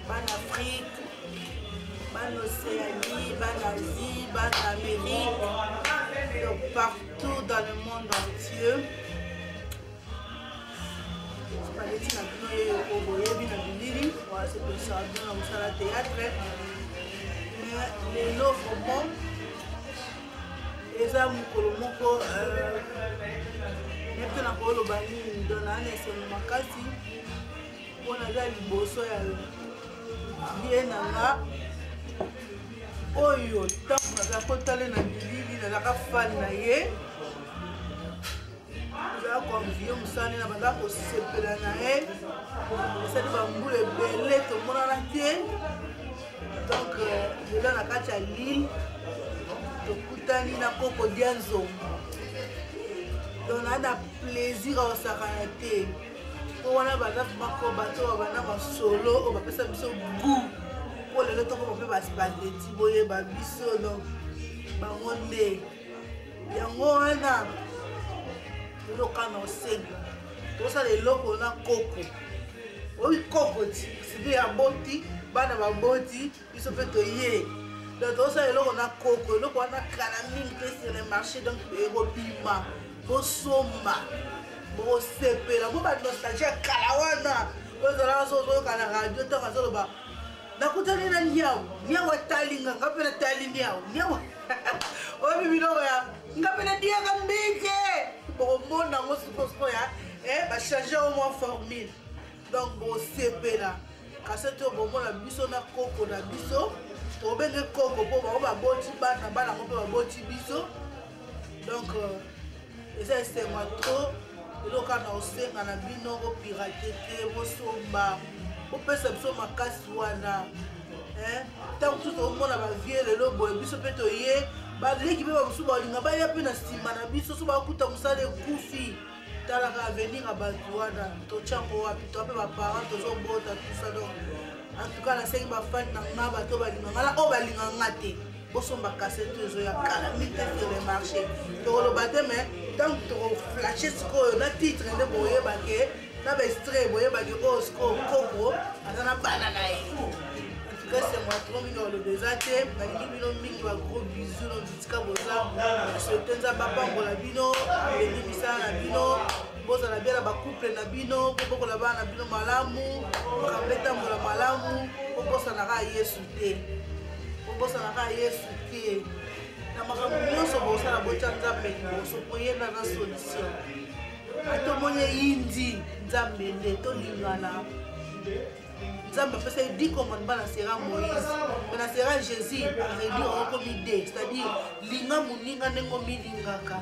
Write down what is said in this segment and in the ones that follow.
ban Afrique, ban Océanie, ban Asie, ban Amérique, donc partout dans le monde entier. C'est pour ça que nous sommes au théâtre. Mais les lots vraiment, les hommes qui ont convié musani na banda ko sepela na e c'est ba mbule belé to mona na tie donc là na kati ya Lille to kutani na koko dianzo donc na plaisir au sakanate ko wana banda bako bato bana ba solo o ba pesa biso goût ko le to ko pe ba spaghetti boye ba biso donc ba monde yango wana le canot c'est tout ça les locaux na coco oui coco c'est des aboti bana ba boti ils sont fait toyer donc tout ça les locaux na coco le quoi na calamine que sur le marché donc européen bosomba bo sepe la bo ba nostalgie kalawana ozo la so kana radio to ka so ba na kutani na nyawa talinga ngapela talinga nyawa o bibilo ya ngapela dia ngambike pour le monde dans va changer au moins formule donc bon CP là quand c'est tout bon la biso na coco na biso to benga coco pour ba boti bana bana ko ba boti biso donc et ça c'est moi trop le kana osenga na bino ko pirater te bo somba ko pesa biso makasi wana tant tout au monde ba vie le lobo biso peto ye ba leki be ba musu ba linga ba ya pe na sima na biso so ba kuta musale kufi tala ka venir à Batuana to chango wapi to pe ba parents to zo bota tout ça donc en tout cas la sengi ba fan na ngaba to ba linga ngala o ba linga ngate boso ba cassette zo ya kala mite sur le marché to lo ba te mais tant to flasher ko na titre de boye ba ke na ba extrait boye ba ke o sko koko azana banana e c'est moi trop mignon le désastre balingi bino mingi ba gros bisous no bitika boza sotenza papa ngola bino abeli misala na bino boza na biela ba couple na bino boko la bana bino malamu kabeta ngola malamu bosa na ka Yesu te bosa na ka Yesu te na makambo nyonso bosa na bocha nzambe boso poyenda na solution ato monye yindi nzambe nde to lingana Nzambe fait ça dit comment on sera Moïse, on sera Jésus, réduire comme idée, c'est-à-dire linga muninga nengo milingaka.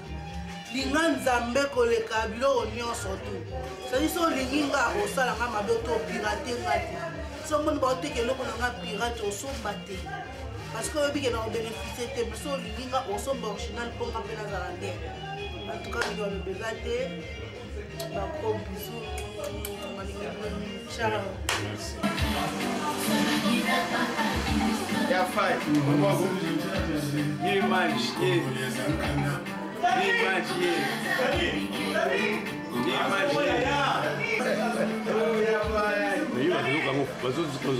Linga nzambe koleka bilo onyo surtout. C'est-à-dire so linga osala nga mabeto pirater ngati. So mon ba oteke loko nga pirate osomba te. Parce que obi ke na bénéficier te, mais so linga osomba original pour nga pena zalande. En tout cas, il doit le bégater. Ba ko bisou. Ciao. Yeah, fight. New match, yeah. New match, yeah.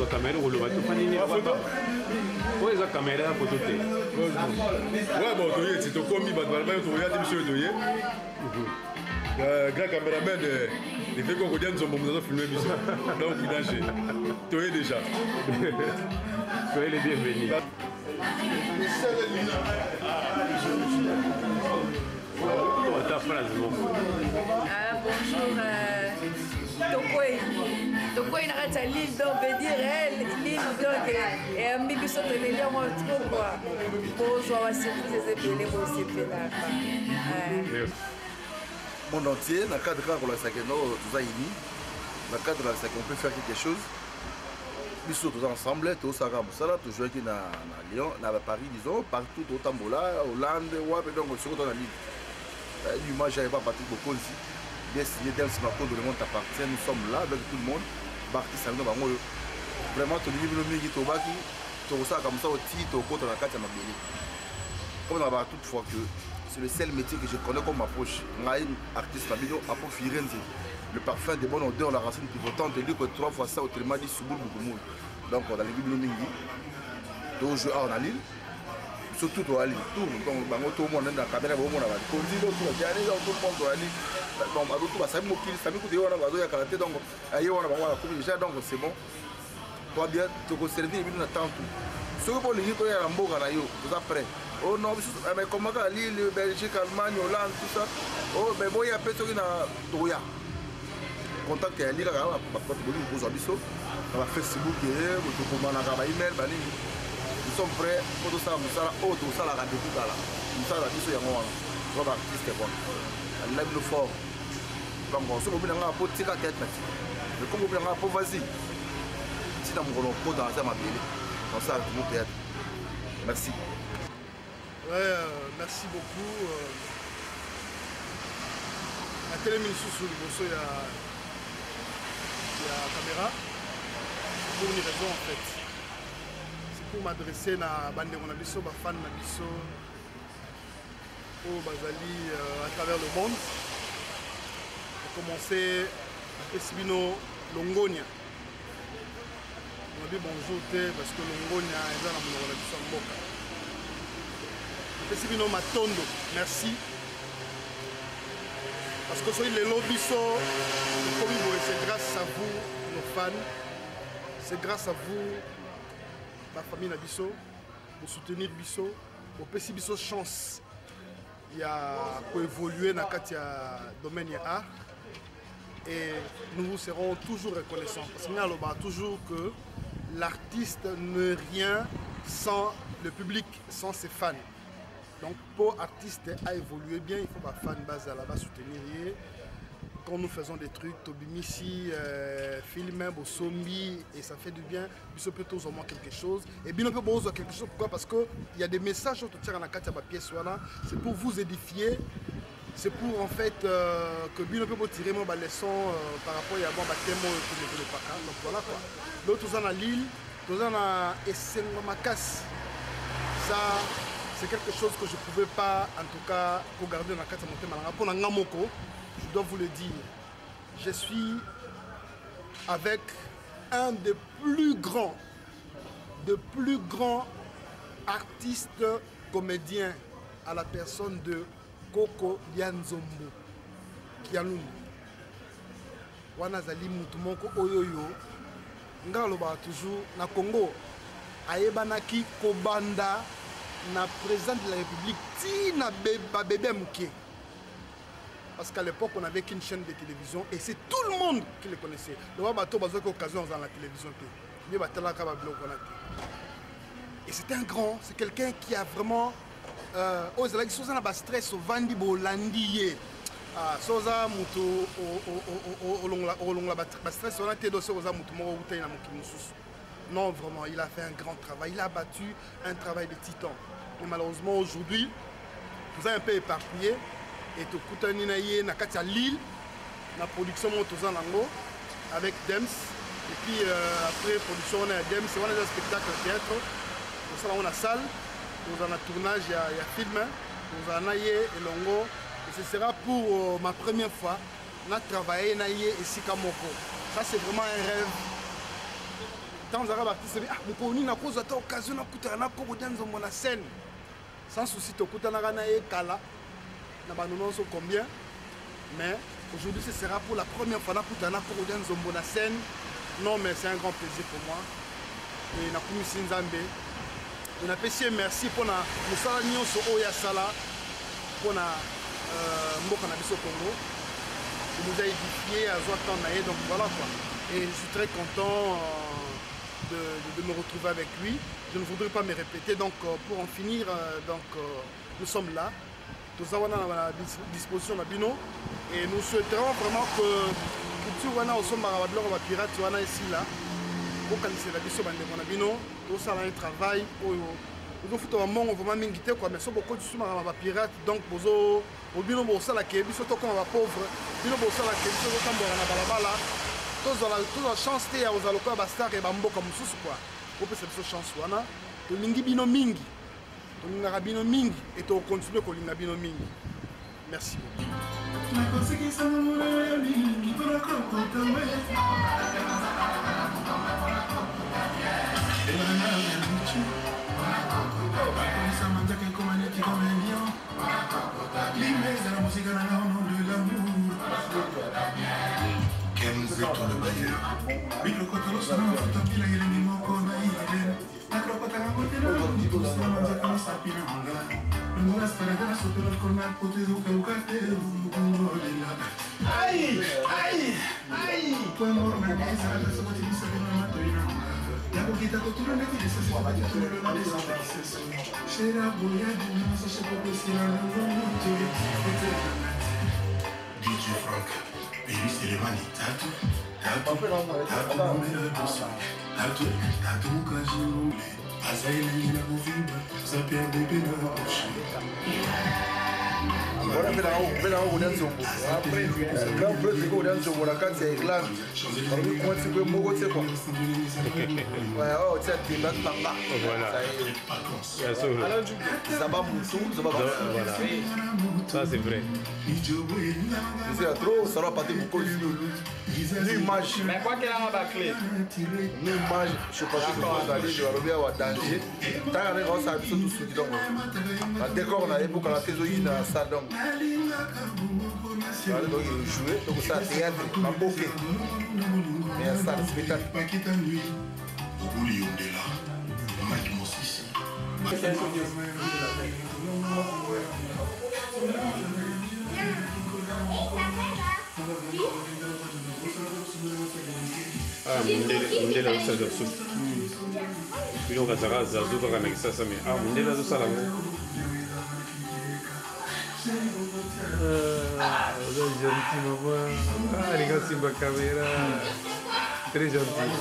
Caméra ou le bateau pas ni photo. Ouais, la caméra la photo té. Ouais, bon, tu es commis, tu regardes monsieur Doye. Grand caméraman il fait qu'on regarde son moment de filmer l'émission. Donc il a gêné. Tu es déjà. Soyez les bienvenus. Ta phrase, bonjour. Tokoy na kati ya Lille donc veut dire Lille donc et mbibi so telelia moi trop quoi. Bonjour à surprise ebele bo sepelaka. Monde entier, dans le cadre de la dans le cadre de la on peut faire quelque chose. Nous sommes tous ensemble, tous ensemble, tous jouer à Lyon, à Paris, disons, partout, au Tambola, Hollande, donc sur la Lille. Moi, je n'arrive pas à partir beaucoup ici. Bien signé dans ce marteau de le monde appartient, nous sommes là avec tout le monde. Parti, ça nous va vraiment, tout le monde qui est au bas, tout ça comme ça, au titre, au côté de la carte, comme on va toutefois que c'est le seul métier que je connais comme approche. Je suis un artiste à Firenze. le parfum de bonne odeur, la racine pivotante, il dit que 3 fois ça, autrement dit Souboul Boukoumou. Donc, dans les Bibles Mingi, donc je en Alil, surtout au Alil, tout, donc, tout le monde dans la caméra, tout le monde a dit, tout le monde a dit, donc, ça m'a dit, ça m'a dit, donc, c'est bon. Toi bien, tu peux servir et bien attendre tout. Ce que pour les gens qui sont en Boga, vous êtes prêts. Oh non, mais comment Lille, Belgique, Allemagne, Hollande, tout ça. Oh, mais bon, il y a personne qui n'a pas. Contact est Lille, vous avez sur Facebook, vous avez email, nous sommes prêts pour tout ça, tout ça, la radio, tout ça, nous sommes là, nous sommes artistes, on lève le fort. Donc, on se met dans la peau, tire la tête, mais comme vous avez la peau, vas-y. Si dans mon pot dans la mabille, dans ça, tout le théâtre. Merci. Ouais, merci beaucoup. La télévision sur le bosso, il y a caméra. C'est pour une raison en fait. C'est pour m'adresser à Bande Monabiso, à fan Nabiso, au Bazali à travers le monde. Pour commencer, à Pesibino Longonia. On dit bonjour parce que Longonia est dans la Monabiso en Boka. Pesibino Matondo, merci. Parce que les lobbies sont, c'est grâce à vous, nos fans. C'est grâce à vous, la famille Nabiso, pour soutenir Bisso, pour passer Bisso chance. Il y a pour évoluer dans le domaine A. Et nous vous serons toujours reconnaissants. Parce qu'il y a toujours que l'artiste n'est rien sans le public, sans ses fans. Donc pour l'artiste à évoluer bien, il faut que les fans base à la base soutenir. Quand nous faisons des trucs, Tobimisi, filmer, Bosombi, et ça fait du bien, il peut tous au moins quelque chose. Et bien on peut avoir quelque chose, pourquoi? Parce qu'il y a des messages autour de la pièce, c'est pour vous édifier, c'est pour en fait que bien on peut tirer mon leçon par rapport à mon baptême que je ne pas. Donc voilà quoi. L'autre, tous en a Lille, tous en a Essenmakas. Ça, c'est quelque chose que je ne pouvais pas, en tout cas, regarder dans la carte de mon thème. Pour Ngamoko, je dois vous le dire, je suis avec un des plus grands artistes comédiens à la personne de Koko Lianzombo Kialun. Wanazali mutumoko oyoyo ngaloba toujours na Congo ayebanaki kobanda na président de la République tina bébé mouké. Parce qu'à l'époque, on n'avait qu'une chaîne de télévision et c'est tout le monde qui le connaissait. Le Wabato a eu l'occasion dans la télévision. Et c'est un grand, c'est quelqu'un qui a vraiment... Ozala qui soza na ba stress au vandi bolandi soza muto olongla ba stress on a été dossier oza muto mo utai na mukimususu. Non, vraiment, il a fait un grand travail. Il a battu un travail de titan. Et malheureusement, aujourd'hui, vous êtes un peu éparpillé. Et tout Koutani Naye, Nakatia Lille, la production Montozan Lango, avec Dems. Et puis après, production, on a Dems, on a des spectacles théâtre. Pour ça, on a salle. Nous avons un tournage, il y a film. Nous avons Naye et Longo. Et ce sera pour ma première fois. On a travaillé Naye et Sikamoko. Ça, c'est vraiment un rêve. Tant que artiste, on a cause de l'occasion de la scène. Sans souci, tu as Kala. Nous sommes combien. Mais aujourd'hui, ce sera pour la première fois pour la scène. Non, mais c'est un grand plaisir pour moi. Et nous avons Sinzambe. On a apprécié merci pour nous saluer sur Oya Sala pour Mboka Nabiso Congo. Il nous a édifié à Zoatan Naye. Donc voilà quoi. Et je suis très content de me retrouver avec lui. Je ne voudrais pas me répéter. Donc pour en finir, nous sommes là. Nous avons à la disposition de Bino. Et nous souhaiterons vraiment que tout wana osomba badloko ba pirate wana ici là. Pour canaliser la biso bande na Bino, tout ça là un travail nous faut vraiment vraiment mingité quoi mais so beaucoup de suma ba pirate donc bozo Bino bosa la ke biso to comme ba pauvre. Bino bosa la ke biso to tambora na balabala. Toute la chance te ya ozaloka ba star et ba mboka mususu quoi. Pour que cette chance wana to mingi Bino mingi. On a Bino mingi et on continue à linga Bino mingi. Merci beaucoup. Kenzeto le bailleur. Biklokotolo sana futapila yelengi moko na ile. Nakrokotanga motela kusa manzaka misapina manga. Nunga sparagana sotolo kona kote do kaukate kungolela. Ai! Kwa morna neza la sabati misapina matoina manga. Yako kita kotula neti disa sabati tolo na disa disa. Shera boya dina sa sheko kusina nungu. DJ Frank. Baby, c'est les manis. Tatou, Ça c'est vrai. C'est trop, ça va partir beaucoup. L'image. Mais quoi qu'elle a ma clé? L'image, je sais pas si vous allez, je vais revenir à danger. Tant qu'on a tout suite donc. La décor on a époque la théorie dans ça donc. Donc jouer, donc ça théâtre, ma bouquet. Mais ça spectacle. Mundela osala supu bino kazaka zazu kaka na kisasa me mundela azosala ngo oza gentil mama alinga simba caméra très gentil.